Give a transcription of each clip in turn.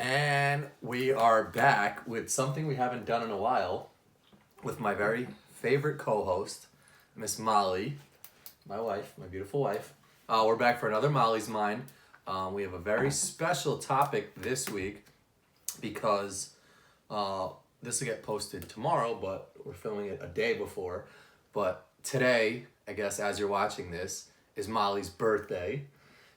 And we are back with something we haven't done in a while with my very favorite co-host, Miss Molly, my wife, my beautiful wife. We're back for another Molly's Mind. We have a very special topic this week because this will get posted tomorrow, but we're filming it a day before. But today, I guess as you're watching this, is Molly's birthday.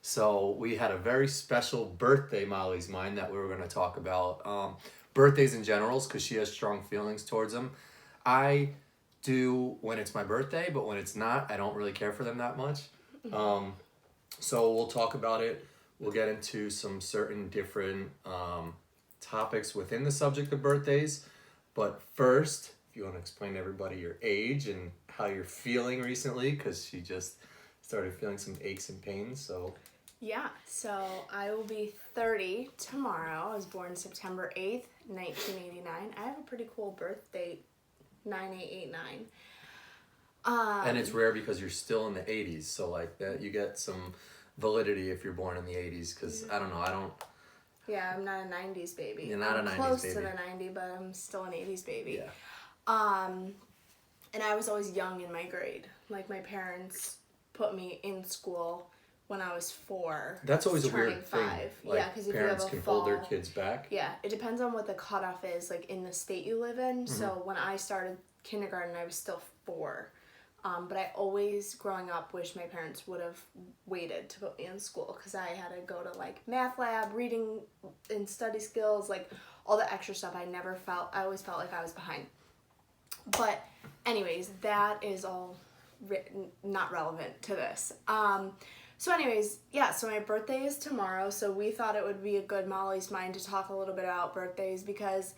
So we had a very special birthday Molly's Mind that we were going to talk about. Birthdays in general, because she has strong feelings towards them. I do when it's my birthday, but when it's not, I don't really care for them that much. So we'll talk about it. We'll get into some certain different topics within the subject of birthdays. But first, if you want to explain to everybody your age and how you're feeling recently, because she just started feeling some aches and pains, so... Yeah, so I will be 30 tomorrow. I was born September 8th, 1989. I have a pretty cool birth date, 9889. And it's rare because you're still in the 80s, so like that you get some validity if you're born in the 80s, because I don't know, Yeah, I'm not a 90s baby. You're not I'm a 90s close baby. to the 90, but I'm still an 80s baby. Yeah. And I was always young in my grade. Like, my parents put me in school when I was 4. That's always a turning weird thing. 5. Like, yeah, because if you have parents a can fall, hold their kids back. Yeah, it depends on what the cutoff is, like, in the state you live in. So when I started kindergarten, I was still 4. But I always, growing up, wish my parents would have waited to put me in school because I had to go to, like, math lab, reading and study skills, like, all the extra stuff. I always felt like I was behind. But anyways, that is all not relevant to this. So anyways, yeah, so my birthday is tomorrow, so we thought it would be a good Molly's Mind to talk a little bit about birthdays because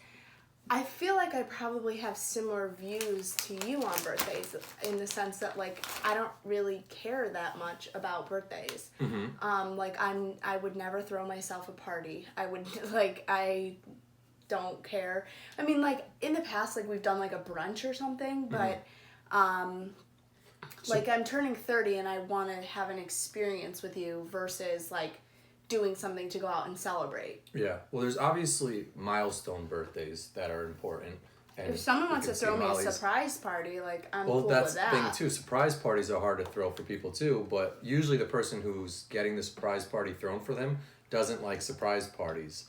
I feel like I probably have similar views to you on birthdays in the sense that, like, I don't really care that much about birthdays. Like, I would never throw myself a party. I don't care. I mean, like, in the past, like, we've done, like, a brunch or something, but, like, I'm turning 30 and I want to have an experience with you versus, like, doing something to go out and celebrate. Yeah. Well, there's obviously milestone birthdays that are important. And if someone wants to throw me a surprise party, like, I'm cool with that. Well, that's the thing, too. Surprise parties are hard to throw for people, too, but usually the person who's getting the surprise party thrown for them doesn't like surprise parties.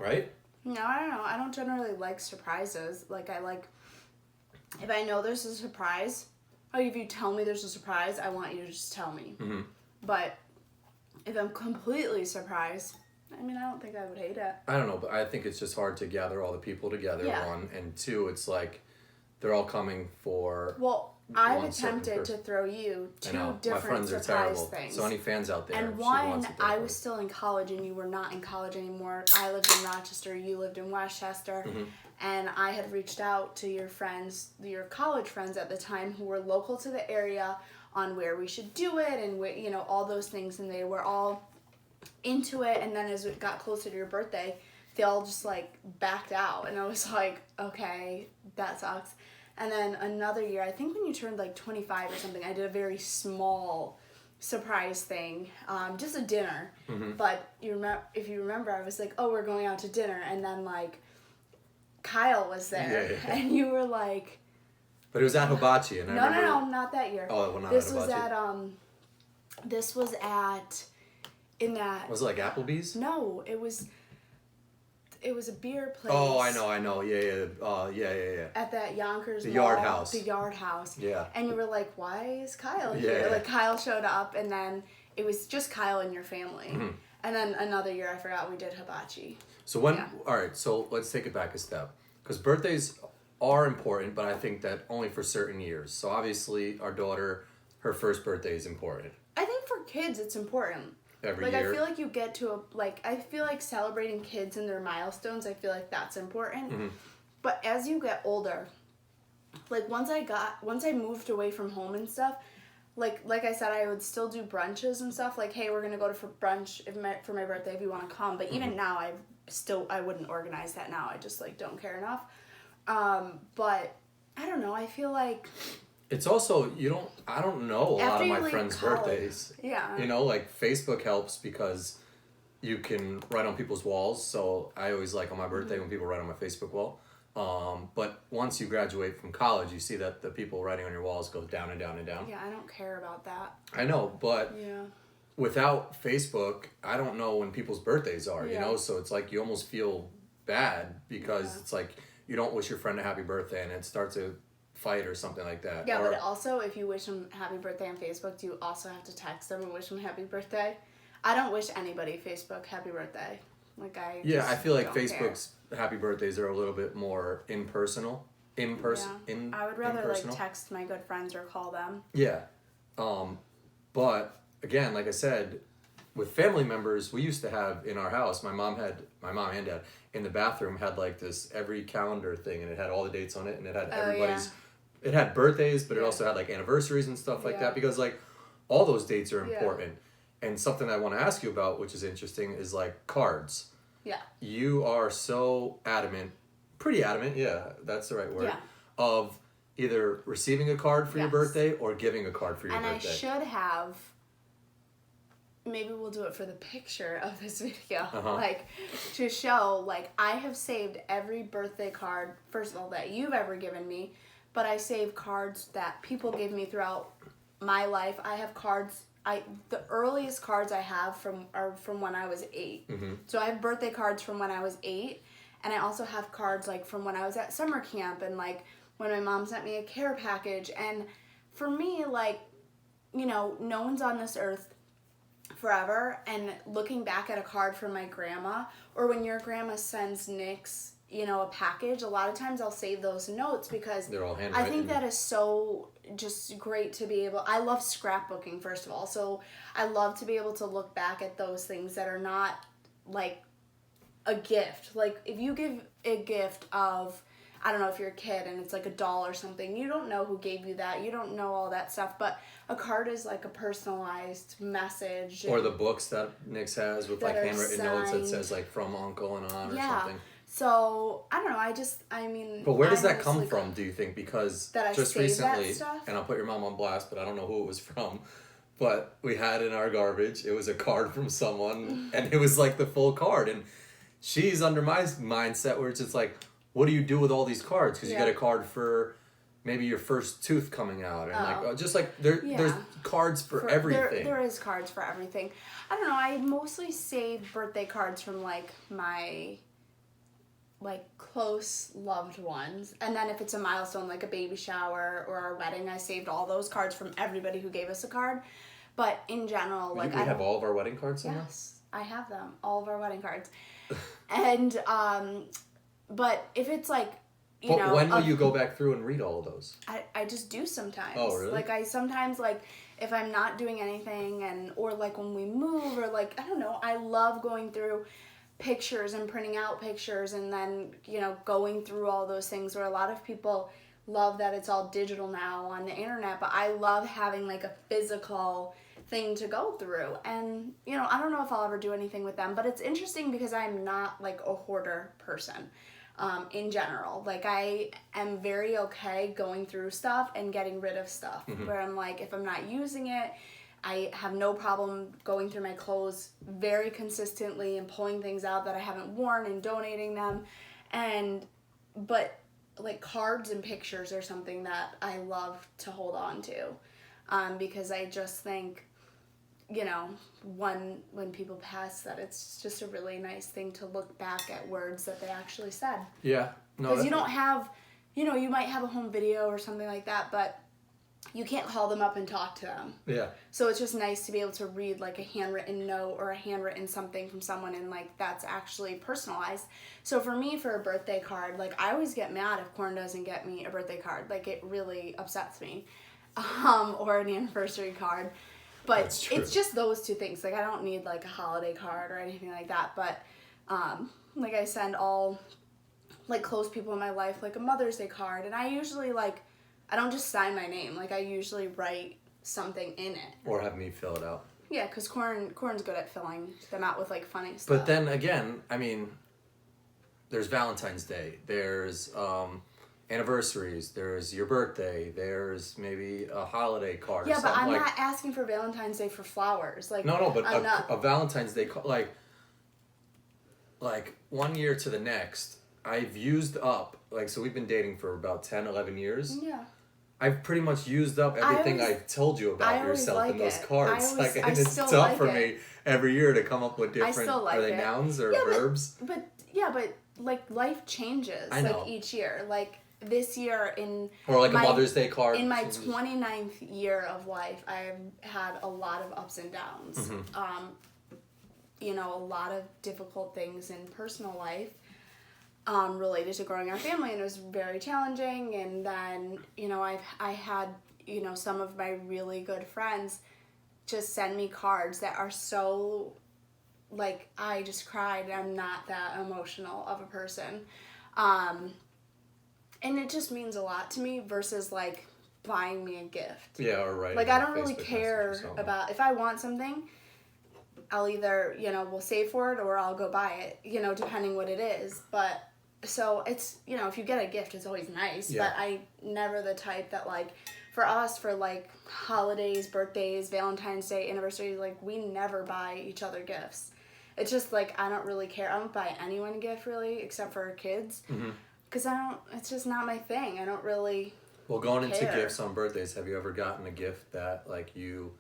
Right? No, I don't know. I don't generally like surprises. Like, if I know there's a surprise, like, if you tell me there's a surprise, I want you to just tell me. But if I'm completely surprised, I mean, I don't think I would hate it. I don't know, but I think it's just hard to gather all the people together, one. And two, it's like they're all coming for I've attempted to throw you 2 different surprise things. So any fans out there? And one, I was still in college and you were not in college anymore. I lived in Rochester, you lived in Westchester. And I had reached out to your friends, your college friends at the time who were local to the area on where we should do it and, you know, all those things. And they were all into it. And then as it got closer to your birthday, they all just, like, backed out. And I was like, okay, that sucks. And then another year, I think when you turned, like, 25 or something, I did a very small surprise thing, just a dinner. But if you remember, I was like, oh, we're going out to dinner. And then, like, Kyle was there. Yeah. And you were like... But it was at Hibachi, and No, not that year. Oh, well, not this at Hibachi. This was at... In that... Was it like Applebee's? No, it was a beer place. Oh, I know. Yeah. At that Yonkers The Mall, Yard House. The Yard House. Yeah. And you were like, why is Kyle here? Yeah. Like, Kyle showed up, and then it was just Kyle and your family. And then another year, I forgot, we did Hibachi. So all right, so let's take it back a step. Because birthdays are important, but I think that only for certain years. So obviously, our daughter, her first birthday is important. I think for kids, it's important. Every year. I feel like you get to I feel like celebrating kids and their milestones, I feel like that's important. But as you get older, like, once I moved away from home and stuff, like I said, I would still do brunches and stuff. Like, hey, we're gonna go to brunch for my birthday if you want to come. But even now, I wouldn't organize that now. I just, like, don't care enough. But I don't know. I feel like It's also, I don't know a lot of my friends' birthdays. Yeah. You know, like, Facebook helps because you can write on people's walls. So I always like on my birthday when people write on my Facebook wall. But once you graduate from college, you see that the people writing on your walls go down and down and down. Yeah, I don't care about that. I know, but without Facebook, I don't know when people's birthdays are, you know? So it's like you almost feel bad because it's like you don't wish your friend a happy birthday and it starts a fight or something like that. Yeah, but also if you wish them happy birthday on Facebook, do you also have to text them and wish them happy birthday? I don't wish anybody Facebook happy birthday. Like I feel like Facebook's happy birthdays are a little bit more impersonal. I would rather like text my good friends or call them. Yeah. But again, like I said, with family members, we used to have in our house, my mom and dad in the bathroom had like this every calendar thing, and it had all the dates on it, and it had everybody's it had birthdays, but it also had like anniversaries and stuff like that, because like all those dates are important. And something I want to ask you about, which is interesting, is like cards. Yeah. You are so adamant, pretty adamant, that's the right word, of either receiving a card for your birthday or giving a card for your birthday. And I should have, maybe we'll do it for the picture of this video, like to show, like I have saved every birthday card, first of all, that you've ever given me, but I save cards that people gave me throughout my life. I have cards. The earliest cards I have are from when I was 8. So I have birthday cards from when I was 8, and I also have cards like from when I was at summer camp, and like when my mom sent me a care package. And for me, like, you know, no one's on this earth forever, and looking back at a card from my grandma, or when your grandma sends Nick's, you know, a package, a lot of times I'll save those notes because they're all handwritten. I think that is so just great to be able, I love scrapbooking, first of all, so I love to be able to look back at those things that are not like a gift. Like if you give a gift of, I don't know, if you're a kid and it's like a doll or something, you don't know who gave you that, you don't know all that stuff, but a card is like a personalized message. Or the books that Nick's has with like handwritten notes that says like from uncle and on or something. So, I don't know, I mean... But where does that come from, do you think? Because that I just recently, that stuff? And I'll put your mom on blast, but I don't know who it was from, but we had in our garbage, it was a card from someone, and it was like the full card, and she's under my mindset where it's just like, what do you do with all these cards? Because you get a card for maybe your first tooth coming out, and like, just like, there's cards for everything. There is cards for everything. I don't know, I mostly save birthday cards from like my... like close loved ones, and then if it's a milestone like a baby shower or our wedding, I saved all those cards from everybody who gave us a card. But in general, like we have all of our wedding cards somewhere? Yes, I have them, all of our wedding cards. And but if it's like, you know, when will you go back through and read all of those? I just do sometimes. Oh, really? Like I sometimes, like if I'm not doing anything, and or like when we move, or like I don't know, I love going through pictures and printing out pictures, and then, you know, going through all those things, where a lot of people love that it's all digital now on the internet, but I love having like a physical thing to go through. And, you know, I don't know if I'll ever do anything with them, but it's interesting because I'm not like a hoarder person in general. Like I am very okay going through stuff and getting rid of stuff, where I'm like, if I'm not using it, I have no problem going through my clothes very consistently and pulling things out that I haven't worn and donating them. But like cards and pictures are something that I love to hold on to, because I just think, you know, when people pass, that it's just a really nice thing to look back at words that they actually said. Yeah. No. Because you don't have, you know, you might have a home video or something like that, but you can't call them up and talk to them. Yeah. So it's just nice to be able to read like a handwritten note or a handwritten something from someone, and like that's actually personalized. So for me, for a birthday card, like I always get mad if Corin doesn't get me a birthday card. Like it really upsets me. Or an anniversary card. But it's just those two things. Like I don't need like a holiday card or anything like that. But like I send all like close people in my life like a Mother's Day card, and I usually like, I don't just sign my name. Like, I usually write something in it. Or have me fill it out. Yeah, because Corin's good at filling them out with, like, funny stuff. But then, again, I mean, there's Valentine's Day. There's anniversaries. There's your birthday. There's maybe a holiday card but I'm not asking for Valentine's Day for flowers. Like, no, but a Valentine's Day, like, like, one year to the next, I've used up, like, so we've been dating for about 10, 11 years. Yeah. I've pretty much used up everything I've told you about yourself in those cards. And it's tough for me every year to come up with different, are they nouns or verbs? But like life changes like each year. Like this year or like a Mother's Day card. In my 29th year of life, I've had a lot of ups and downs. Mm-hmm. You know, a lot of difficult things in personal life. Related to growing our family, and it was very challenging. And then, you know, I had, you know, some of my really good friends just send me cards that are so, like, I just cried. I'm not that emotional of a person. And it just means a lot to me versus, like, buying me a gift. Yeah, or right. Like, I don't really care about, if I want something, I'll either, you know, we'll save for it or I'll go buy it, you know, depending what it is. But so it's, you know, if you get a gift, it's always nice, but I never the type that, like, for us, for, like, holidays, birthdays, Valentine's Day, anniversaries, like, we never buy each other gifts. It's just, like, I don't really care. I don't buy anyone a gift, really, except for kids, because it's just not my thing. I don't really Well, going into gifts on birthdays, have you ever gotten a gift that, like, you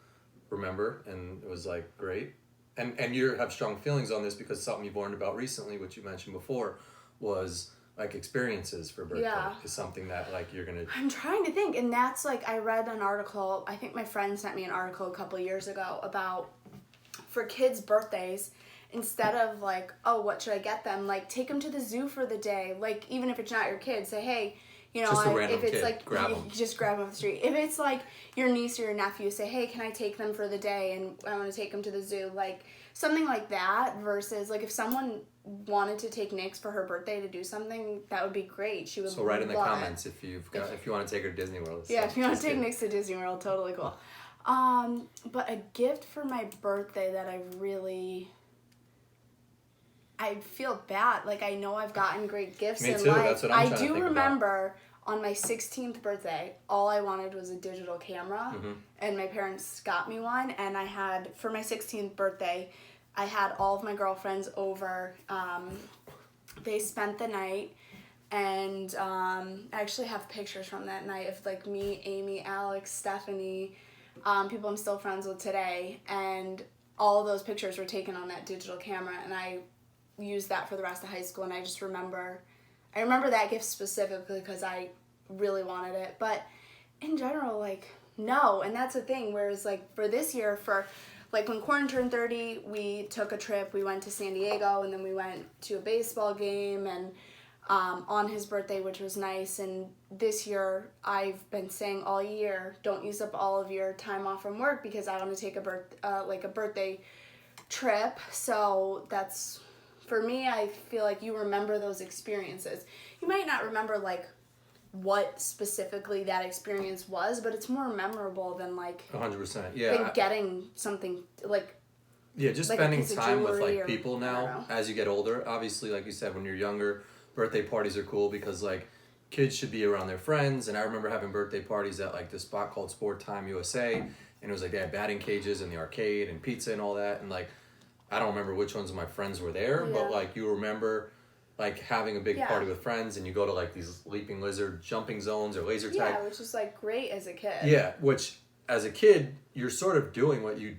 remember and it was, like, great? And you have strong feelings on this because something you've learned about recently, which you mentioned before, was like experiences for birthday is something that like you're gonna. I'm trying to think, and that's like I read an article. I think my friend sent me an article a couple years ago about for kids' birthdays. Instead of like, oh, what should I get them? Like, take them to the zoo for the day. Like, even if it's not your kid, say, hey, you know, if it's like you just grab them off the street. If it's like your niece or your nephew, say, hey, can I take them for the day? And I want to take them to the zoo. Like something like that. Versus like if someone wanted to take Nix for her birthday to do something, that would be great. She would. So write in the comments if you want to take her to Disney World. Yeah, if you want to take Nix to Disney World, totally cool. But a gift for my birthday that I feel bad. Like, I know I've gotten great gifts in life. That's what I'm trying to think remember on my 16th birthday, all I wanted was a digital camera. And my parents got me one. And I had, for my 16th birthday, I had all of my girlfriends over. They spent the night. And I actually have pictures from that night of, like, me, Amy, Alex, Stephanie, people I'm still friends with today. And all of those pictures were taken on that digital camera. And I used that for the rest of high school, and I just remember that gift specifically because I really wanted it. But in general, like, no. And that's the thing, whereas like for this year, for like when Corin turned 30, we took a trip. We went to San Diego, and then we went to a baseball game and on his birthday, which was nice. And this year I've been saying all year, don't use up all of your time off from work because I want to take a birthday trip. So that's, for me, I feel like you remember those experiences. You might not remember, like, what specifically that experience was, but it's more memorable than, like... 100%, yeah. Than getting something, like... Yeah, just like spending time with, like, people now as you get older. Obviously, like you said, when you're younger, birthday parties are cool because, like, kids should be around their friends. And I remember having birthday parties at, like, this spot called Sport Time USA. And it was, like, they had batting cages and the arcade and pizza and all that. And, like... I don't remember which ones of my friends were there, but, like, you remember, like, having a big party with friends, and you go to, like, these leaping lizard jumping zones or laser tag. Yeah, which is, like, great as a kid. Yeah, which, as a kid, you're sort of doing what you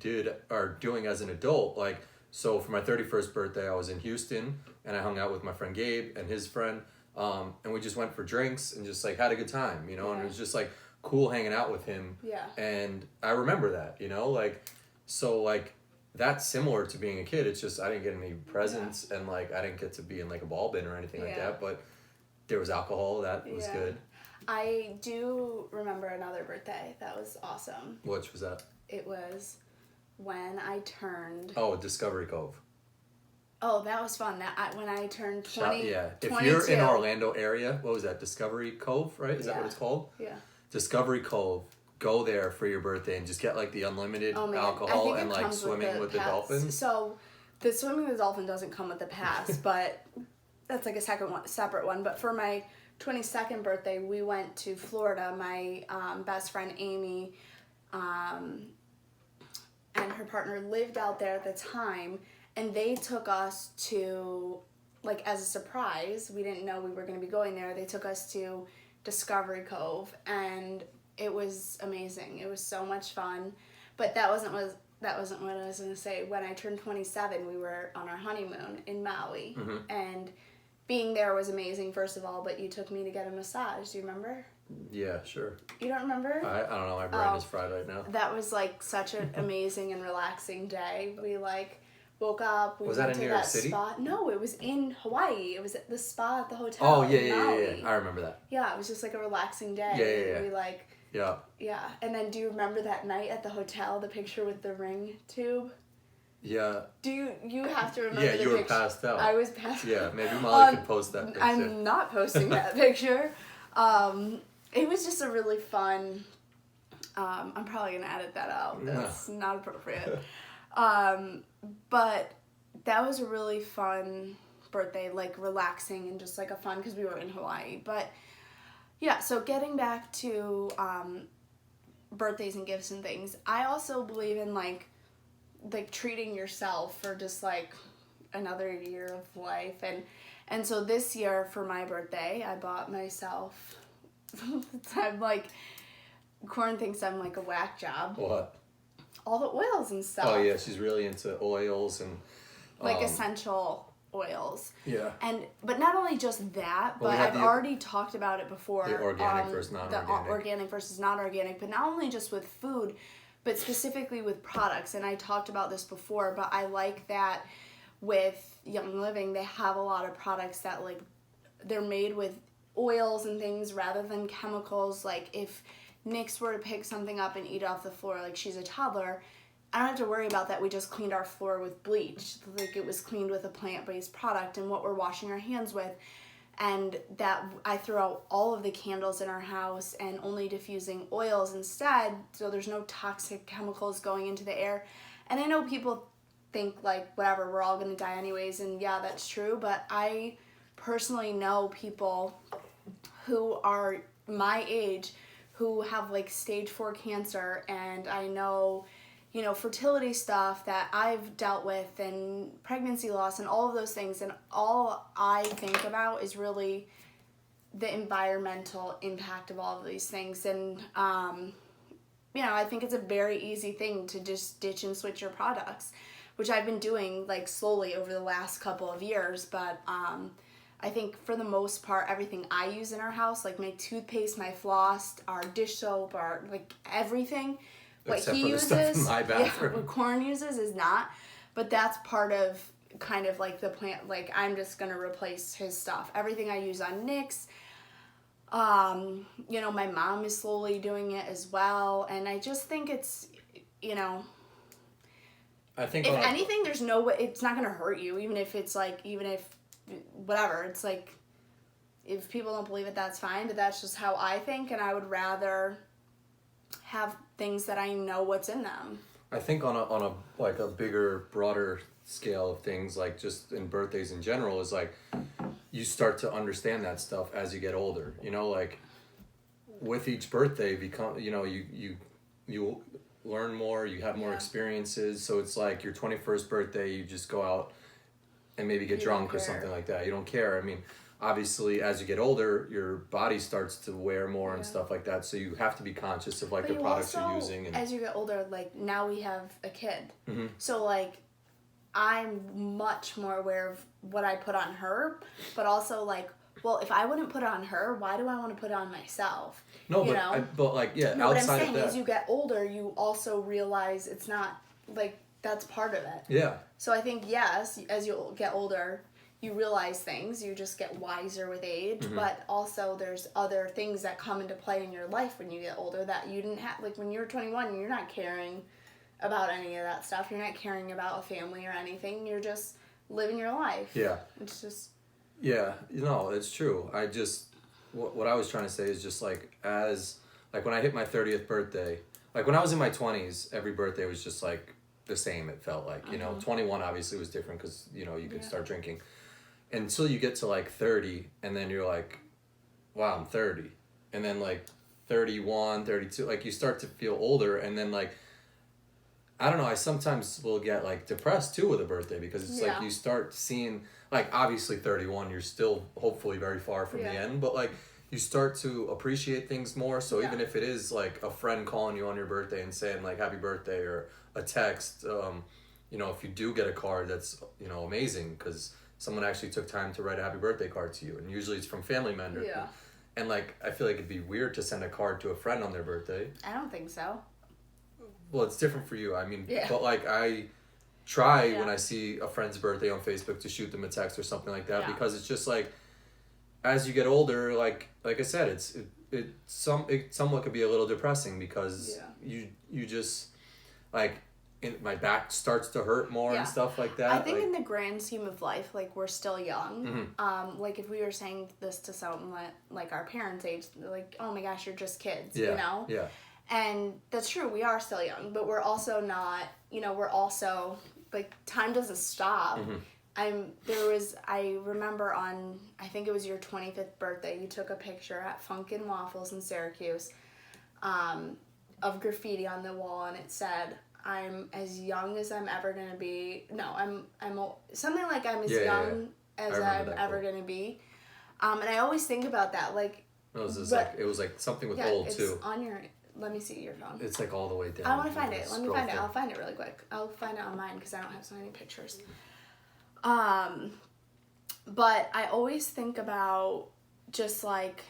are doing as an adult. Like, so for my 31st birthday, I was in Houston, and I hung out with my friend Gabe and his friend, and we just went for drinks and just, like, had a good time, you know, and it was just, like, cool hanging out with him. Yeah. And I remember that, you know, like, so, like... That's similar to being a kid. It's just I didn't get any presents and like I didn't get to be in like a ball bin or anything like that. But there was alcohol. That was good. I do remember another birthday that was awesome. Which was that? It was when I turned... Oh, Discovery Cove. Oh, that was fun. When I turned 20, yeah. 22. If you're in Orlando area, what was that? Discovery Cove, right? Is that what it's called? Yeah. Discovery Cove. Go there for your birthday and just get like the unlimited alcohol and like swimming with the dolphins. So the swimming with the dolphin doesn't come with the pass, but that's like a separate one. But for my 22nd birthday, we went to Florida. My best friend Amy and her partner lived out there at the time, and they took us to like as a surprise, we didn't know we were going to be going there. They took us to Discovery Cove, and it was amazing. It was so much fun. But that wasn't what I was going to say. When I turned 27, we were on our honeymoon in Maui, and being there was amazing, first of all, but you took me to get a massage. Do you remember? Yeah, sure. You don't remember? I don't know. My brain is fried right now. That was like such an amazing and relaxing day. We like woke up. We Was went that in to New York that City? spa. No, it was in Hawaii. It was at the spa at the hotel. Oh, in yeah. Maui. I remember that. Yeah, it was just like a relaxing day. Yeah. We like. Yeah. And then do you remember that night at the hotel, the picture with the ring tube? Yeah. Do you have to remember Yeah, the you were picture? passed out. I was passed out. Yeah, maybe Molly could post that picture. I'm not posting that picture. It was just a really fun... I'm probably going to edit that out. That's not appropriate. But that was a really fun birthday, like relaxing and just like a fun, because we were in Hawaii. But yeah, so getting back to birthdays and gifts and things, I also believe in like treating yourself for just like another year of life. And so this year for my birthday, I bought myself, I'm like, Corin thinks I'm like a whack job. What? All the oils and stuff. Oh, yeah, she's really into oils and... like essential oils. Yeah. But not only just that, Well, but I've already talked about it before. The organic versus non-organic. The organic versus non-organic, but not only just with food, but specifically with products. And I talked about this before, but I like that with Young Living, they have a lot of products that like they're made with oils and things rather than chemicals. Like if Nyx were to pick something up and eat off the floor, like she's a toddler, I don't have to worry about that. We just cleaned our floor with bleach. Like it was cleaned with a plant-based product and what we're washing our hands with. And that I threw out all of the candles in our house and only diffusing oils instead. So there's no toxic chemicals going into the air. And I know people think like, whatever, we're all going to die anyways. And yeah, that's true. But I personally know people who are my age who have like stage 4 cancer, and I know, you know, fertility stuff that I've dealt with and pregnancy loss and all of those things, and all I think about is really the environmental impact of all of these things. And you know, I think it's a very easy thing to just ditch and switch your products, which I've been doing like slowly over the last couple of years. But I think for the most part, everything I use in our house, like my toothpaste, my floss, our dish soap, our like everything, what Except he for the uses, stuff in my bathroom. what Corin uses is not. But that's part of kind of like the plant. Like I'm just gonna replace his stuff. Everything I use on Nyx. You know, my mom is slowly doing it as well, and I just think it's, you know, I think if anything, there's no way, it's not gonna hurt you, even if it's like, even if whatever, it's like, if people don't believe it, that's fine, but that's just how I think, and I would rather have things that I know what's in them. I think on a like a bigger, broader scale of things, like just in birthdays in general, is like you start to understand that stuff as you get older. You know, like with each birthday, you learn more, you have more experiences. So it's like your 21st birthday, you just go out and maybe get drunk or something like that. You don't care. I mean, obviously, as you get older, your body starts to wear more and stuff like that. So you have to be conscious of like the products you're using. And as you get older, like now we have a kid, mm-hmm. so like I'm much more aware of what I put on her, but also like, well, if I wouldn't put it on her, why do I want to put it on myself? No, you but know? but like yeah, no, outside what I'm saying of that, is, you get older, you also realize it's not like that's part of it. Yeah. So I think yes, as you get older, you realize things, you just get wiser with age, mm-hmm. but also there's other things that come into play in your life when you get older that you didn't have. Like when you're 21, you're not caring about any of that stuff. You're not caring about a family or anything. You're just living your life. Yeah. It's just... Yeah, no, it's true. I just, what I was trying to say is just like, like when I hit my 30th birthday, like when I was in my 20s, every birthday was just like the same, it felt like, you know, 21 obviously was different because, you know, you could start drinking. Until you get to like 30, and then you're like, wow, I'm 30. And then like 31, 32, like you start to feel older, and then like, I don't know, I sometimes will get like depressed too with a birthday because it's like you start seeing, like obviously 31, you're still hopefully very far from the end, but like you start to appreciate things more. So even if it is like a friend calling you on your birthday and saying like happy birthday, or a text, you know, if you do get a card, that's, you know, amazing because someone actually took time to write a happy birthday card to you, and usually it's from family members. Yeah. And like I feel like it'd be weird to send a card to a friend on their birthday. I don't think so. Well, it's different for you. I mean, but like I try when I see a friend's birthday on Facebook to shoot them a text or something like that, because it's just like, as you get older, like I said, it somewhat could be a little depressing because you just like my back starts to hurt more and stuff like that. I think like, in the grand scheme of life, like we're still young. Like if we were saying this to someone like our parents' age, they're like, oh my gosh, you're just kids, you know? Yeah. And that's true, we are still young, but we're also not, you know, we're also, like, time doesn't stop. I remember on, I think it was your 25th birthday, you took a picture at Funkin' Waffles in Syracuse of graffiti on the wall, and it said, I'm as young as I'm ever going to be. No, I'm something like I'm as young as I'm ever going to be. And I always think about that, like. It was like something with old too. It's on your. Let me see your phone. It's like all the way down. I want to find it. Let me find it. I'll find it really quick. I'll find it on mine because I don't have so many pictures. But I always think about just like,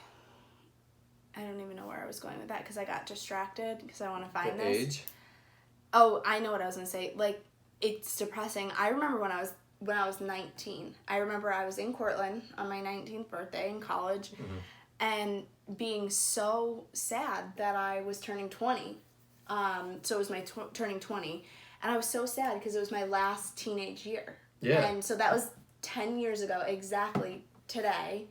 I don't even know where I was going with that because I got distracted because I want to find this. Age? Oh, I know what I was going to say. Like, it's depressing. I remember when I was 19. I remember I was in Cortland on my 19th birthday in college. And being so sad that I was turning 20. So it was my turning 20. And I was so sad because it was my last teenage year. Yeah. And so that was 10 years ago exactly today.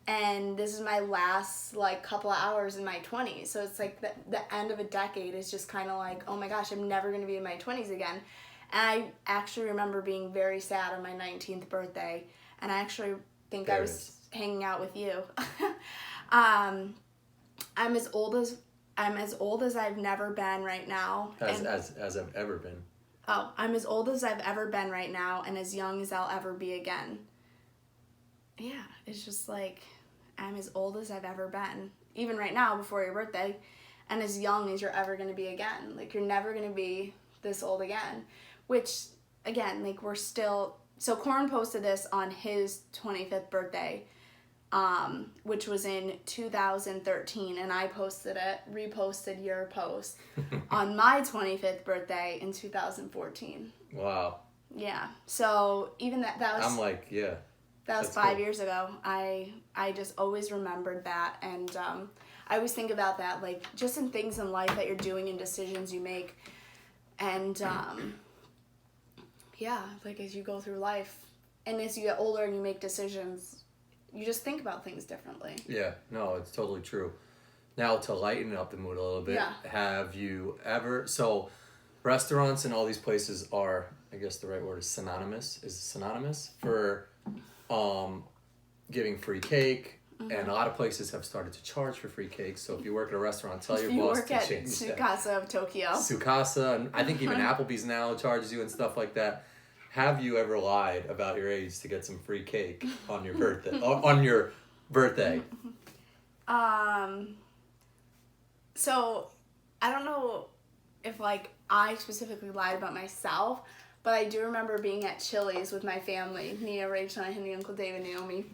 And this is my last, like, couple of hours in my 20s. So it's like the end of a decade is just kind of like, oh my gosh, I'm never going to be in my 20s again. And I actually remember being very sad on my 19th birthday. And I actually think I was hanging out with you. I'm as old as I've never been right now. As I've ever been. Oh, I'm as old as I've ever been right now, and as young as I'll ever be again. Yeah, it's just like I'm as old as I've ever been, even right now before your birthday, and as young as you're ever going to be again. Like, you're never going to be this old again, which again, like, we're still. So Corin posted this on his 25th birthday. Which was in 2013, and I reposted your post on my 25th birthday in 2014. Wow. Yeah. So even that was. I'm like, yeah. That was 5 years ago. I just always remembered that, and I always think about that, like, just in things in life that you're doing and decisions you make, and yeah, like, as you go through life, and as you get older and you make decisions. You just think about things differently. Yeah, no, it's totally true. Now, to lighten up the mood a little bit, have you ever... So, restaurants and all these places are, I guess the right word is synonymous. Is it synonymous for giving free cake. And a lot of places have started to charge for free cake. So, if you work at a restaurant, tell your boss to change that. If you work at Tsukasa of Tokyo. Tsukasa, and I think even Applebee's now charges you and stuff like that. Have you ever lied about your age to get some free cake on your birthday? On your birthday? So, I don't know if, like, I specifically lied about myself, but I do remember being at Chili's with my family, Nia, Rachel, and Henry, Uncle David, Naomi,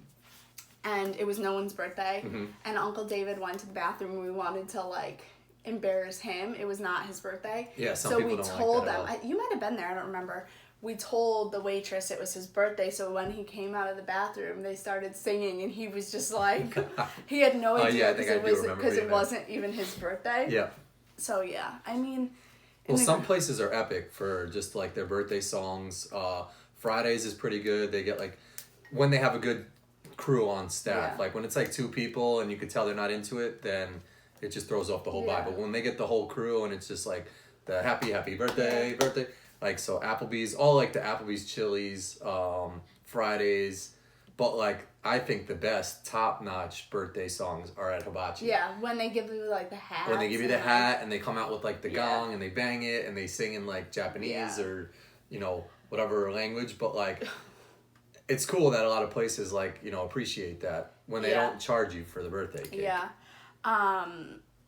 and it was no one's birthday, and Uncle David went to the bathroom and we wanted to, like, embarrass him. It was not his birthday. Yeah, some people don't like that. So we told them, you might have been there, I don't remember. We told the waitress it was his birthday, so when he came out of the bathroom, they started singing, and he was just like, he had no idea because it wasn't even his birthday. Yeah. So, yeah, I mean... Well, some places are epic for just, like, their birthday songs. Fridays is pretty good. They get, like, when they have a good crew on staff. Like, when it's, like, 2 people and you can tell they're not into it, then it just throws off the whole vibe. But when they get the whole crew and it's just, like, the happy birthday... Like, so Applebee's, all like the Applebee's, Chili's, Fridays, But like, I think the best top-notch birthday songs are at Hibachi. Yeah, when they give you like the hat. When they give you the hat and they come out with like the Yeah. gong and they bang it and they sing in like Japanese Yeah. or, you know, whatever language. But like, it's cool that a lot of places like, you know, appreciate that when they Yeah. don't charge you for the birthday cake. Yeah.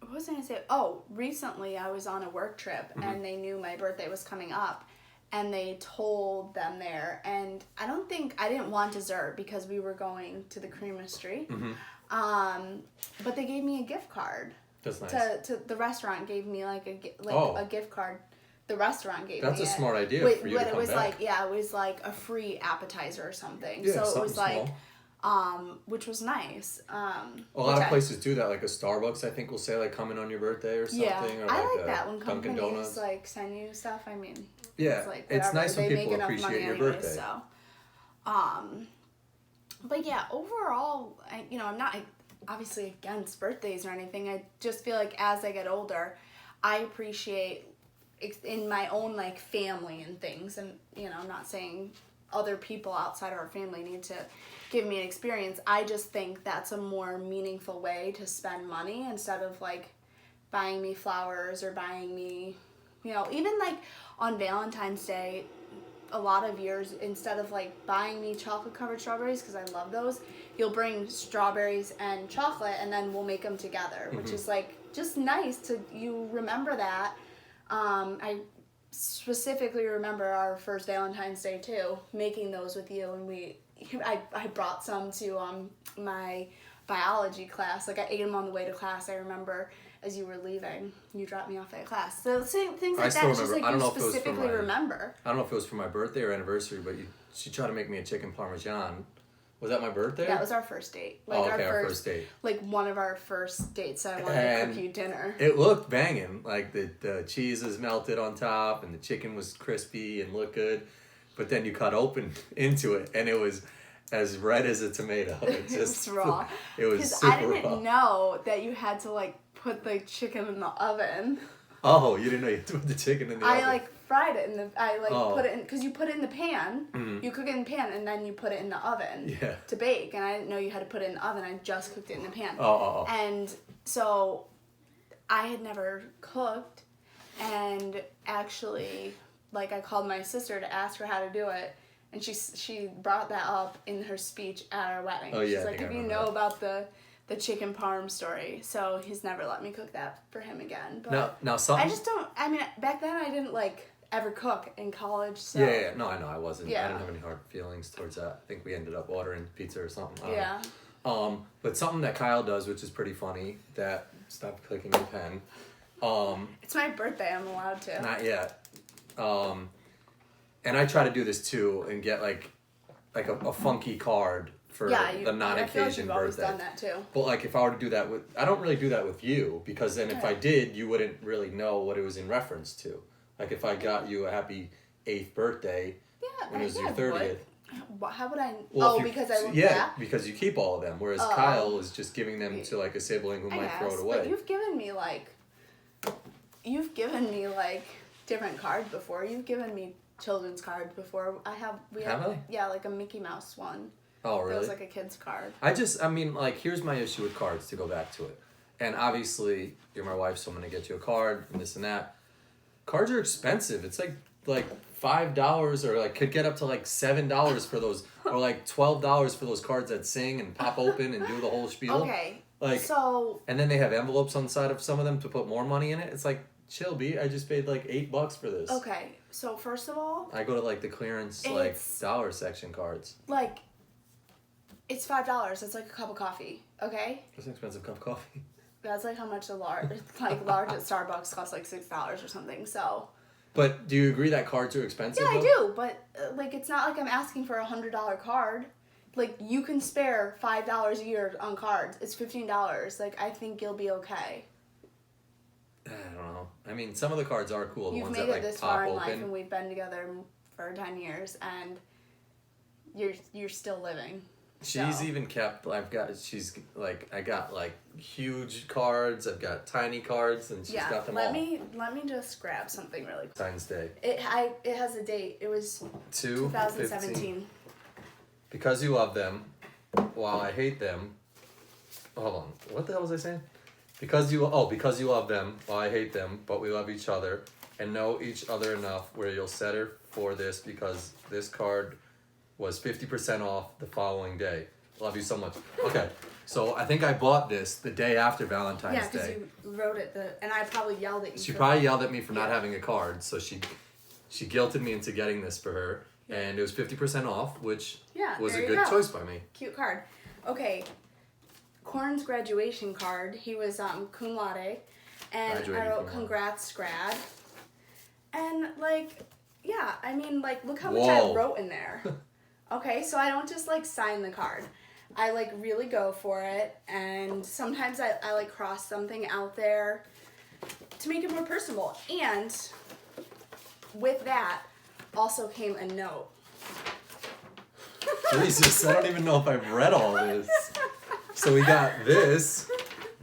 What was I going to say? Oh, recently I was on a work trip and they knew my birthday was coming up and they told them there, and I didn't want dessert because we were going to the creamery. But they gave me a gift card. That's nice. To the restaurant gave me like Oh. a gift card. The restaurant gave That's me a it. smart idea Wait, for you to but come it was back. it was like a free appetizer or something. Yeah, so it something was like small. which was nice. A lot of places do that, like a Starbucks, I think, will say like coming on your birthday or something. Yeah, or I like like that when Dunkin' companies Donuts. like send you stuff. I mean, Yeah, it's like it's whatever. nice when They people make enough appreciate money your anyway, birthday. So, but yeah, overall, I'm not obviously against birthdays or anything. I just feel like as I get older, I appreciate in my own like family and things, and I'm not saying other people outside of our family need to give me an experience. I just think that's a more meaningful way to spend money instead of like buying me flowers or buying me, even like on Valentine's Day, a lot of years, instead of like buying me chocolate covered strawberries, because I love those, you'll bring strawberries and chocolate and then we'll make them together, which is like just nice to you remember that. I specifically remember our first Valentine's Day too, making those with you, and I brought some to my biology class. Like I ate them on the way to class. I remember as you were leaving, you dropped me off at class. So things like that. It's just like you specifically remember. I don't know if it was for my birthday or anniversary, but she tried to make me a chicken parmesan. Was that my birthday? That was our first date. Like our first date. Like one of our first dates. I wanted to cook you dinner. It looked banging. Like the cheese was melted on top and the chicken was crispy and looked good. But then you cut open into it and it was as red as a tomato. It was raw. It was Because super I didn't raw. know that you had to like put the chicken in the oven. Oh, you didn't know you had to put the chicken in the oven. I like fried it put it in, because you put it in the pan, you cook it in the pan and then you put it in the oven to bake, and I didn't know you had to put it in the oven. I just cooked it in the pan. And so I had never cooked, and actually like I called my sister to ask her how to do it, and she brought that up in her speech at our wedding. Oh, yeah, She's I like, think if I you remember know about the chicken parm story. So he's never let me cook that for him again. But now something. I just don't. I mean, back then I didn't like ever cook in college. So Yeah. No, I know I wasn't. Yeah. I didn't have any hard feelings towards that. I think we ended up ordering pizza or something. Yeah. But something that Kyle does, which is pretty funny, that stop clicking your pen. It's my birthday. I'm allowed to. Not yet. And I try to do this too and get like a funky card for the non-occasion I feel like you've always birthday. done that too. But like if I were to do that I don't really do that with you, because then if I did, you wouldn't really know what it was in reference to. Like if I got you a happy 8th birthday when it was your 30th. How would I? Well, because I look back? because you keep all of them, whereas Kyle is just giving them to like a sibling who might throw it away. But you've given me like different cards before. You've given me children's cards before. We have like a Mickey Mouse one. Oh, really? That was like a kid's card. I mean, like, here's my issue with cards, to go back to it. And obviously, you're my wife, so I'm going to get you a card and this and that. Cards are expensive. It's like $5 or like could get up to like $7 for those, or like $12 for those cards that sing and pop open and do the whole spiel. Okay. Like, so. And then they have envelopes on the side of some of them to put more money in it. It's like, chill, B. I just paid like $8 for this. Okay. So first of all. I go to like the clearance dollar section cards. Like. It's $5. It's like a cup of coffee. Okay. That's an expensive cup of coffee. That's like how much a large at Starbucks costs like $6 or something. So. But do you agree that cards are expensive? Yeah, though? I do. But like, it's not like I'm asking for a $100 card. Like, you can spare $5 a year on cards. It's $15. Like, I think you'll be okay. I don't know. I mean, some of the cards are cool. You've ones made that it like this pop far in open. life, and we've been together for 10 years, and you're still living. She's even kept. I got like huge cards. I've got tiny cards, and she's got them all. Let me just grab something really quick. Valentine's Day. It has a date. It was 2017. Because you love them, while I hate them. Hold on. What the hell was I saying? Because you love them while I hate them, but we love each other and know each other enough where you'll settle for this because this card was 50% off the following day. Love you so much. Okay, so I think I bought this the day after Valentine's Day. Yeah, because you wrote it, and I probably yelled at you. She probably yelled at me for not having a card, so she guilted me into getting this for her, and it was 50% off, which was a good choice by me. Cute card. Okay, Corin's graduation card. He was cum laude, and I wrote congrats, grad, and I mean, look how much I wrote in there. Okay, so I don't just sign the card. I really go for it, and sometimes I cross something out there to make it more personable. And with that also came a note. Jesus, I don't even know if I've read all this. So we got this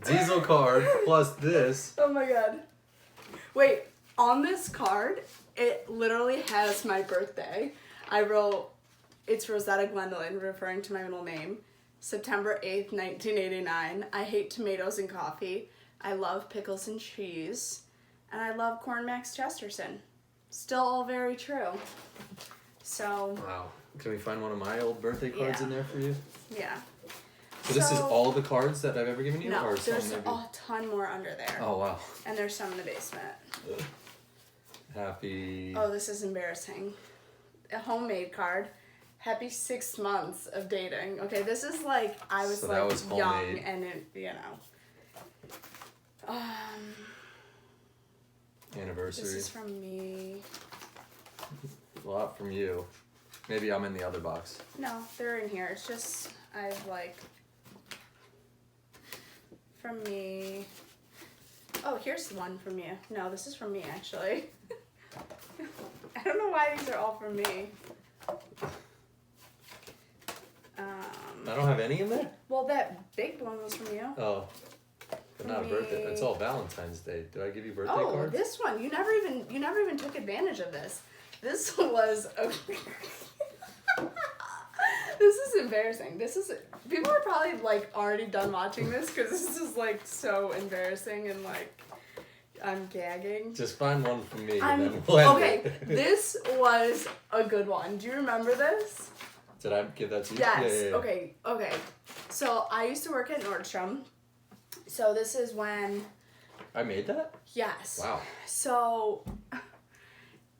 diesel card plus this. Oh my god. Wait, on this card, it literally has my birthday. I wrote, it's Rosetta Gwendolyn, referring to my middle name. September 8th, 1989. I hate tomatoes and coffee. I love pickles and cheese. And I love Corin Max Chesterton. Still all very true. So. Wow. Can we find one of my old birthday cards in there for you? Yeah. So this is all the cards that I've ever given you? No, or there's a ton more under there. Oh, wow. And there's some in the basement. Ugh. Happy. Oh, this is embarrassing. A homemade card. Happy 6 months of dating. Okay, this is I was young and Anniversary. This is from me. A lot from you. Maybe I'm in the other box. No, they're in here. It's just from me. Oh, here's one from you. No, this is from me actually. I don't know why these are all from me. I don't have any in there? Well, that big one was from you. Oh. But not a birthday. It's all Valentine's Day. Did I give you birthday cards? Oh, this one. You never even took advantage of this. This was This is embarrassing. People are probably already done watching this because this is so embarrassing and I'm gagging. Just find one for me and then we'll end it. This was a good one. Do you remember this? Did I give that to you? Yes. Yeah. Okay. So I used to work at Nordstrom. So this is when... I made that? Yes. Wow. So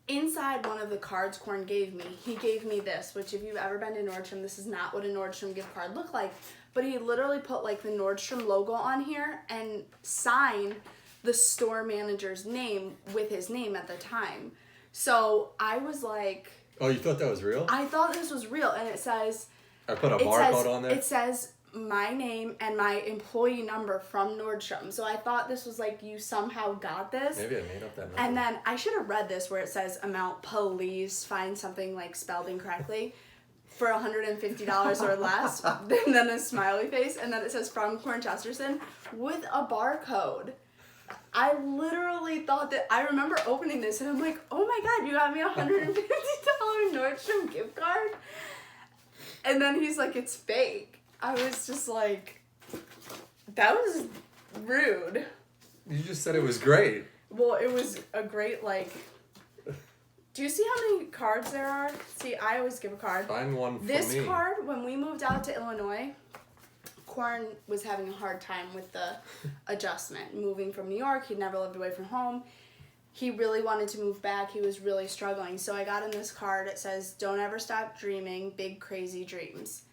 inside one of the cards Corin gave me, he gave me this, which if you've ever been to Nordstrom, this is not what a Nordstrom gift card looked like. But he literally put the Nordstrom logo on here and signed the store manager's name with his name at the time. So I was like... Oh, you thought that was real? I thought this was real, and it says... I put a barcode on there? It says my name and my employee number from Nordstrom. So I thought this was you somehow got this. Maybe I made up that number. And then I should have read this where it says amount, please find something spelled incorrectly for $150 or less, and then a smiley face, and then it says from Corin Chesterton with a barcode. I literally thought that, I remember opening this and I'm like, oh my god, you got me a $150 Nordstrom gift card? And then he's like, it's fake. I was just that was rude. You just said it was great. Well, it was a great, do you see how many cards there are? See, I always give a card. Find one for This me. card, when we moved out to Illinois, Corin was having a hard time with the adjustment. Moving from New York, he'd never lived away from home. He really wanted to move back. He was really struggling. So I got him this card. It says, don't ever stop dreaming, big crazy dreams.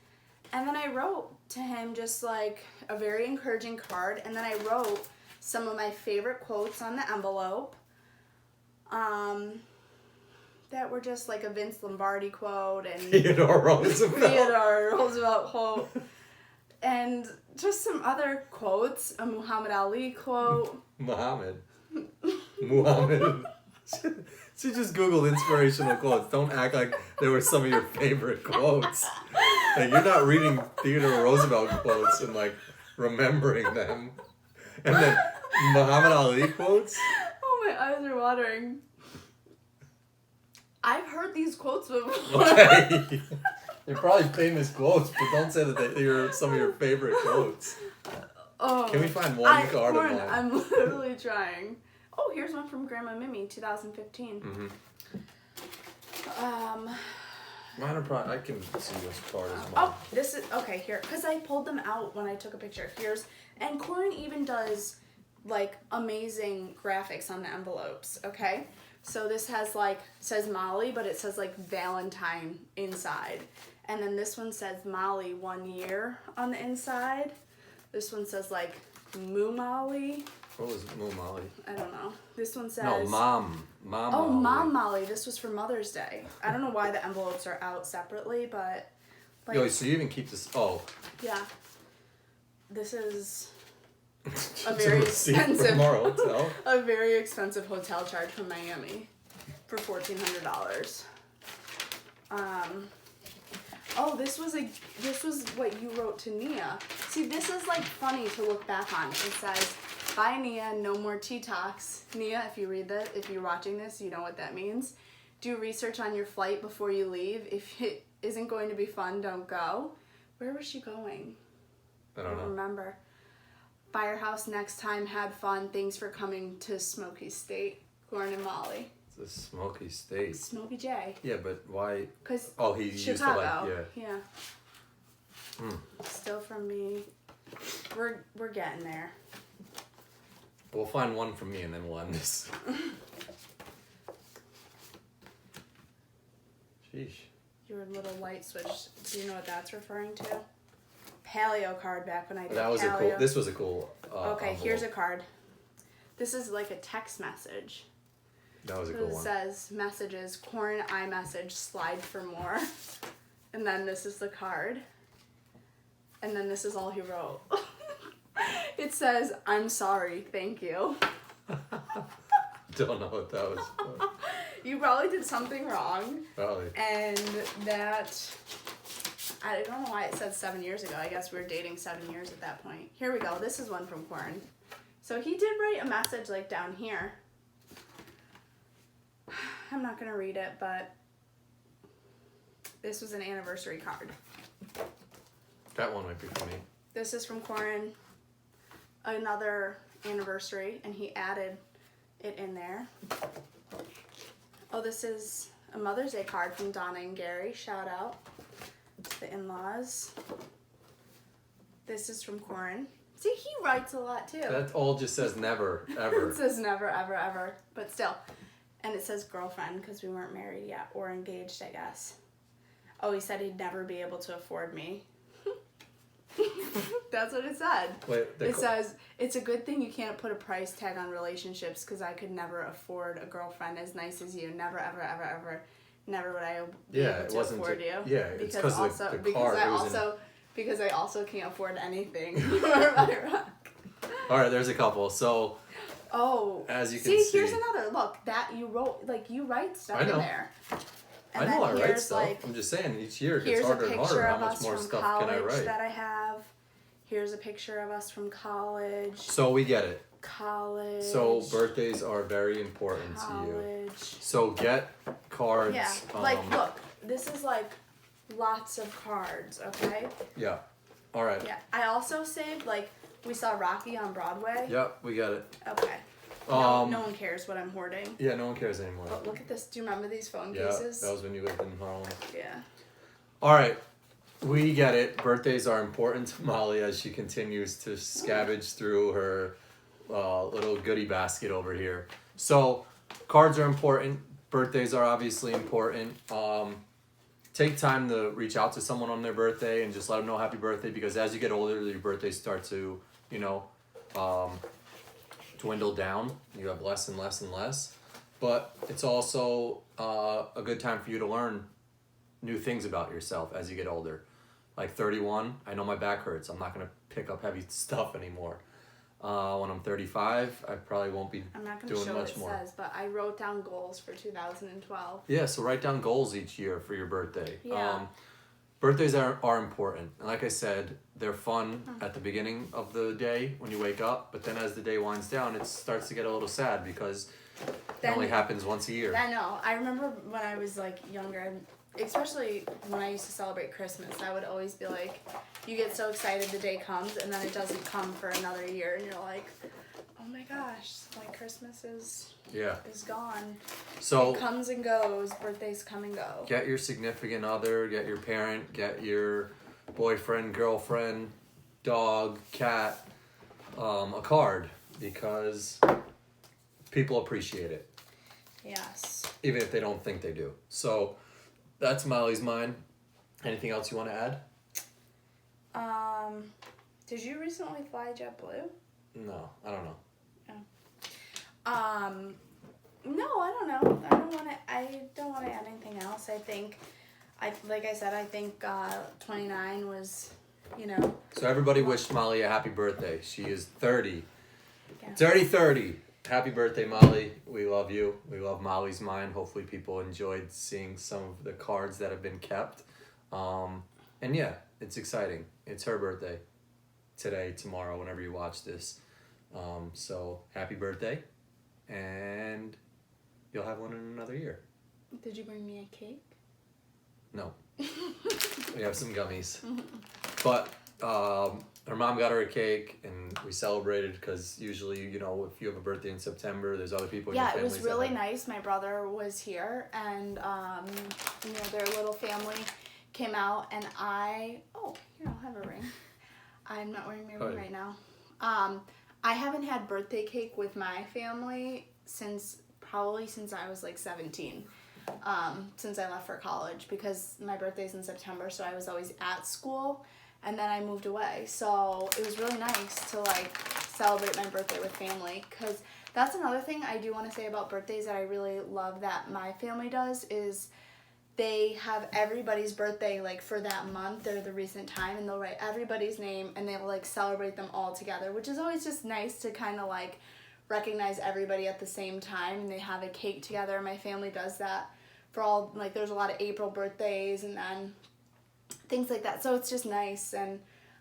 And then I wrote to him just a very encouraging card. And then I wrote some of my favorite quotes on the envelope. That were just a Vince Lombardi quote and Theodore Roosevelt quote. And just some other quotes, a Muhammad Ali quote. Muhammad. She just Googled inspirational quotes. Don't act like they were some of your favorite quotes. You're not reading Theodore Roosevelt quotes and remembering them. And then Muhammad Ali quotes? Oh, my eyes are watering. I've heard these quotes before. Okay. They're probably famous quotes, but don't say that they're some of your favorite quotes. Oh. Can we find one card of Corin, mine? I'm literally trying. Oh, here's one from Grandma Mimi, 2015. Mm-hmm. Mine are probably, I can see this card as mine. Oh, this is, okay, here. Because I pulled them out when I took a picture. And Corin even does, like, amazing graphics on the envelopes, okay? So this has, like, says Molly, but it says, like, Valentine inside. And then this one says Molly 1 year on the inside. This one says, like, Moo Molly. What was Moo Molly? I don't know. This one says... No, Mom Oh, Molly. Mom Molly. This was for Mother's Day. I don't know why the envelopes are out separately, but... like, Yo, so you even keep this... Oh. yeah. This is a very expensive... a very expensive hotel charge from Miami for $1,400. Oh, this was what you wrote to Nia. See, this is like funny to look back on. It says, "Bye Nia, no more tea talks." Nia, if you're watching this, you know what that means. Do research on your flight before you leave. If it isn't going to be fun, don't go. Where was she going? I don't know. Remember. Firehouse next time, had fun. Thanks for coming to Smoky State. Corin and Molly. It's a Smoky State. Smoky J. Yeah, but why? Because he used to Chicago. yeah. Still from me. We're getting there. We'll find one from me and then we'll end this. Sheesh. Your little light switch. Do you know what that's referring to? Paleo card back when I did That was paleo. this was a cool okay, envelope. here's a card. This is like a text message. That was a cool It one. says, messages, Corin iMessage, slide for more. And then this is the card. And then this is all he wrote. It says, "I'm sorry, thank you." Don't know what that was for. You probably did something wrong. Probably. And that, I don't know why it said 7 years ago. I guess we were dating 7 years at that point. Here we go. This is one from Corin. So he did write a message like down here. I'm not going to read it, but this was an anniversary card. That one might be funny. This is from Corin, another anniversary, and he added it in there. Oh, this is a Mother's Day card from Donna and Gary. Shout out to the in-laws. This is from Corin. See, he writes a lot too. That all just says never, ever. It says never, ever, ever, but still. And it says girlfriend because we weren't married yet, or engaged, I guess. Oh, he said he'd never be able to afford me. That's what it said. Wait, it says, "It's a good thing you can't put a price tag on relationships because I could never afford a girlfriend as nice as you. Never, ever, ever, ever. Never would I be able to afford you." Yeah, it's because of the card. Because I also can't afford anything. All right, there's a couple. So, as you can see, here's another. Look, that you wrote, like you write stuff in there. And I know I write stuff. Like, I'm just saying, each year it gets harder and harder. How much more stuff can I write? That I have. Here's a picture of us from college. So we get it. College. So birthdays are very important to you. So get cards. Yeah, look, this is like lots of cards, okay? Yeah. All right. Yeah. I also saved, we saw Rocky on Broadway. Yep, we got it. Okay. No one cares what I'm hoarding. Yeah, no one cares anymore. But look at this. Do you remember these phone cases? Yeah, that was when you lived in Harlem. Yeah. All right. We get it. Birthdays are important to Molly as she continues to scavenge through her little goodie basket over here. So, cards are important. Birthdays are obviously important. Take time to reach out to someone on their birthday and just let them know happy birthday, because as you get older, your birthdays start to, dwindle down. You have less and less and less. But it's also a good time for you to learn new things about yourself as you get older. Like 31, I know my back hurts. I'm not going to pick up heavy stuff anymore. When I'm 35, I probably won't be doing much more. I'm not going to show what it says, but I wrote down goals for 2012. Yeah, so write down goals each year for your birthday. Yeah. Birthdays are important. And like I said, they're fun at the beginning of the day when you wake up, but then as the day winds down, it starts to get a little sad because it only happens once a year. I know. I remember when I was younger, especially when I used to celebrate Christmas, I would always be like, you get so excited the day comes, and then it doesn't come for another year, and you're like, oh my gosh, like Christmas is gone. So it comes and goes. Birthdays come and go. Get your significant other, get your parent, get your boyfriend, girlfriend, dog, cat, a card, because people appreciate it. Yes. Even if they don't think they do. So that's Molly's mine. Anything else you want to add? Did you recently fly JetBlue? No, I don't know. No, I don't know. I don't want to add anything else. I think, like I said, I think 29 was, you know. So everybody wished Molly a happy birthday. She is 30. Yeah. 30. Happy birthday, Molly. We love you. We love Molly's mine. Hopefully people enjoyed seeing some of the cards that have been kept. And yeah, it's exciting. It's her birthday. Today, tomorrow, whenever you watch this. So happy birthday. And you'll have one in another year. Did you bring me a cake? No. We have some gummies. But her mom got her a cake, and we celebrated because usually, you know, if you have a birthday in September, there's other people in your family. Yeah, it was really nice. My brother was here, and, you know, their little family came out, and here, I'll have a ring. I'm not wearing my ring right now. I haven't had birthday cake with my family since I was like 17, since I left for college, because my birthday's in September, so I was always at school, and then I moved away. So it was really nice to like celebrate my birthday with family, because that's another thing I do want to say about birthdays that I really love that my family does is they have everybody's birthday like for that month or the recent time, and they'll write everybody's name and they'll like celebrate them all together, which is always just nice to kind of like recognize everybody at the same time, and they have a cake together. My family does that for all, like there's a lot of April birthdays and then things like that, so it's just nice. And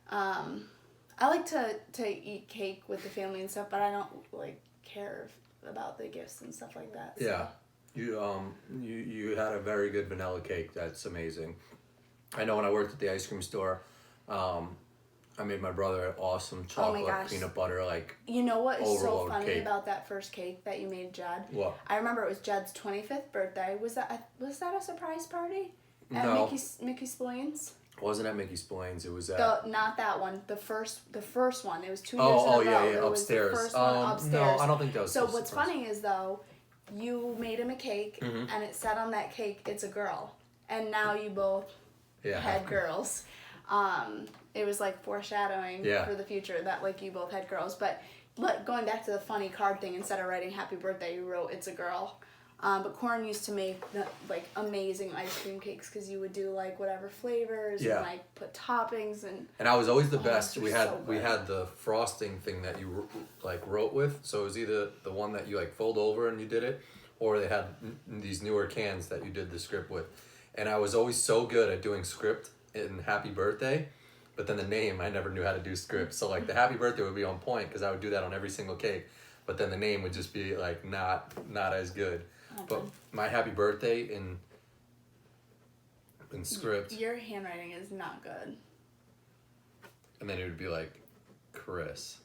I like to eat cake with the family and stuff, but I don't like care about the gifts and stuff like that, so. Yeah. You had a very good vanilla cake. That's amazing. I know when I worked at the ice cream store, I made my brother an awesome chocolate peanut butter like. You know what is so funny cake. about that first cake that you made Jed? What? I remember it was Jed's 25th birthday. Was that a surprise party? At No. Mickey Splains? It wasn't at Mickey Splains. It was at. Not that one. The first one. It was 2 years Oh, in a row. yeah, It upstairs. Was the first one upstairs. No, I don't think that was. So what's funny is though, you made him a cake, and it said on that cake, "It's a girl," and now you both had girls. It was like foreshadowing for the future that like you both had girls. But going back to the funny card thing, instead of writing "Happy Birthday," you wrote "It's a girl." But Corin used to make like amazing ice cream cakes because you would do like whatever flavors and like put toppings and. And I was always the best. We had the frosting thing that you like wrote with, so it was either the one that you like fold over and you did it, or they had these newer cans that you did the script with. And I was always so good at doing script in Happy Birthday, but then the name I never knew how to do script. So like the Happy Birthday would be on point because I would do that on every single cake, but then the name would just be like not as good. But my Happy Birthday in script. Your handwriting is not good. And then it would be like Chris.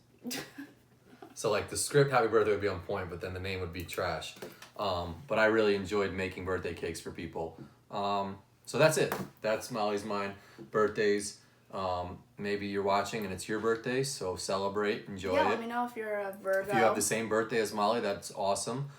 So like the script Happy Birthday would be on point, but then the name would be trash. But I really enjoyed making birthday cakes for people. So that's it. That's Molly's mine. Birthdays. Maybe you're watching and it's your birthday, so celebrate, enjoy it. Yeah, let me know if you're a Virgo. If you have the same birthday as Molly, that's awesome.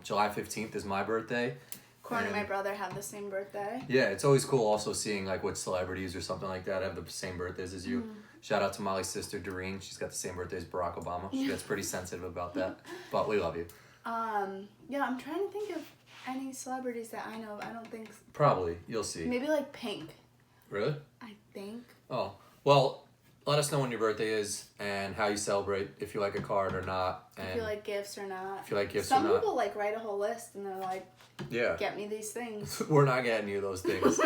July 15th is my birthday. Corin and my brother have the same birthday. Yeah, it's always cool also seeing like what celebrities or something like that have the same birthdays as you. Shout out to Molly's sister Doreen. She's got the same birthday as Barack Obama. She gets pretty sensitive about that, but we love you. Yeah, I'm trying to think of any celebrities that I know of. I don't think. Probably, you'll see. Maybe like Pink. Really? I think. Oh, well, let us know when your birthday is and how you celebrate, if you like a card or not. And if you like gifts or not. If you like gifts Some or not. people like write a whole list and they're like, get me these things. We're not getting you those things.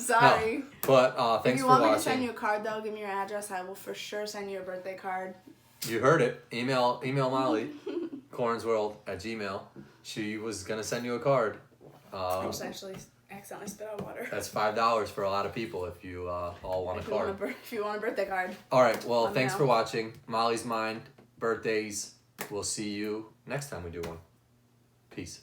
Sorry. No. But thanks for watching. If you want me to send you a card though, give me your address. I will for sure send you a birthday card. You heard it. Email Molly, Corinsworld@gmail.com. She was going to send you a card. I just actually accidentally spit out water. That's $5 for a lot of people if you all want a card. If you want a birthday card. All right. Well, Let me thanks know. for watching. Molly's Mind, birthdays. We'll see you next time we do one. Peace.